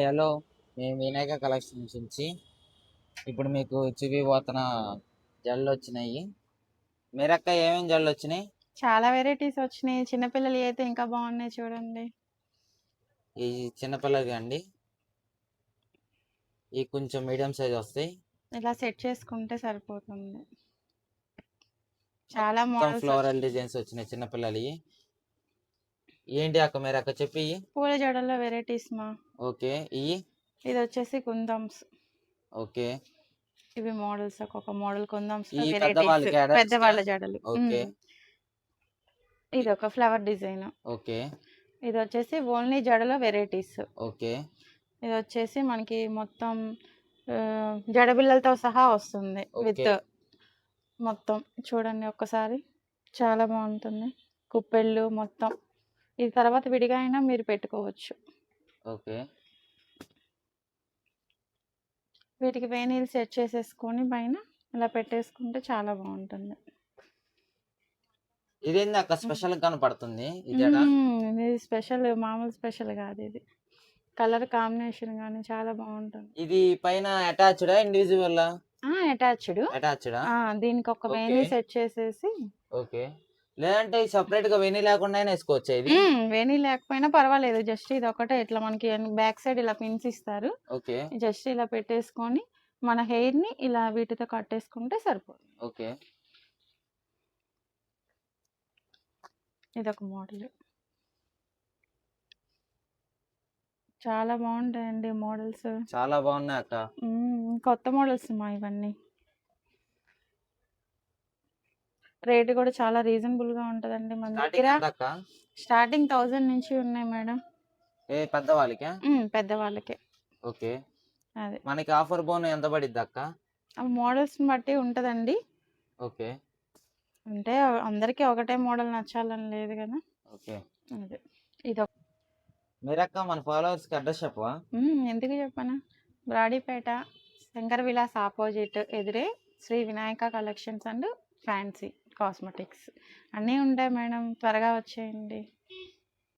Hello, మేము Vinayaka collections నుంచి ఇప్పుడు మీకు చూపిపోతున్న జల్లు వచ్చినాయి. మీరక్క ఏమేమి జల్లు వచ్చినాయి? చాలా వెరైటీస్ వచ్చినాయి. చిన్నపిల్లలు అయితే ఇంకా బాగున్నాయి చూడండి. ఈ చిన్నపిల్లలకి అండి, ఈ కొంచెం మీడియం సైజ్ వస్తాయి. ఇలా సెట్ చేసుకుంటే సరిపోతుంది. చాలా మొత్తం మోడల్స్ ఫ్లోరల్ డిజైన్స్ వచ్చినాయి చిన్నపిల్లలు. ఏంటి అక్క మీరు అక్క చెప్పి పూల జడల్లో వెరైటీస్ మా. ఓకే, ఇది వచ్చేసి కుందమ్స్. ఓకే, ఇవి మోడల్స్, ఒక్కొక్క మోడల్ కుందమ్స్ ఈ వెరైటీస్, పెద్దవాళ్ళ జడలు. ఓకే, ఇది ఒక ఫ్లవర్ డిజైన్. ఓకే, ఇది వచ్చేసి ఓన్లీ జడలో వెరైటీస్. ఓకే, ఇది వచ్చేసి మనకి మొత్తం జడబిల్లలతో సహా వస్తుంది విత్ మొత్తం. చూడండి ఒక్కసారి, చాలా బాగుంటుంది. కుప్పెళ్ళు మొత్తం. ఇది తర్వాత విడిగా అయినా మీరు పెట్టుకోవచ్చు. ఓకే, వీటికి వేనీళ్ళు సెట్ చేసేసుకొని పైన ఇలా పెట్టేసుకుంటే చాలా బాగుంటుంది. ఇదేంది అక్క స్పెషల్ కనపడుతుంది? ఇది స్పెషల్, మామూలు స్పెషల్ కాదు. ఇది కలర్ కాంబినేషన్ కానీ చాలా బాగుంటుంది. ఇది పైన అటాచ్డా ఇండివిజువల్? అటాచ్డ్. దీనికి ఒక వేణీ సెట్ చేసేసి. ఓకే, లేదంటే సెపరేట్ గా వేణీ లేకుండా వేసుకోవచ్చు. ఇది వేణీ లేకపోయినా పర్వాలేదు, జస్ట్ ఇది ఒకటే ఇట్లా మనకి బ్యాక్ సైడ్ ఇలా పిన్స్ ఇస్తారు. ఓకే, జస్ట్ ఇలా పెట్టేసుకొని మన హెయిర్ ని ఇలా వీటితో కట్టేసుకుంటే సరిపోతుంది. ఓకే, ఇదొక మోడల్. చాలా బాగుంటాయండి మోడల్స్. చాలా బాగున్నాయి అక్క. కొత్త మోడల్స్ మా ఇవన్నీ. రేట్ కూడా చాలా రీజనబుల్ గా ఉంటదండి మన దగ్గర. స్టార్టింగ్ 1000 నుంచి ఉన్నాయి మేడం. పెద్దవాళ్ళకే? పెద్దవాళ్ళకే. ఓకే, అదే మనకి ఆఫర్ బోన్ ఎంత పడిద్ది అక్క? మోడల్స్ బట్టి ఉంటదండి. ఓకే, అంటే అందరికి ఒకటే మోడల్ నచ్చాలని లేదు కదా. ఓకే, అదే ఇది. మీరక్క మన ఫాలోవర్స్ కి అడ్రస్ చెప్పవా? ఎందుకు చెప్పనా, బ్రాడీపేట శంకర్ విలాస్ ఆపోజిట్ ఎదురే Shri Vinayaka collections and fancy cosmetics అన్నీ ఉంటాయి మేడం. త్వరగా వచ్చేయండి.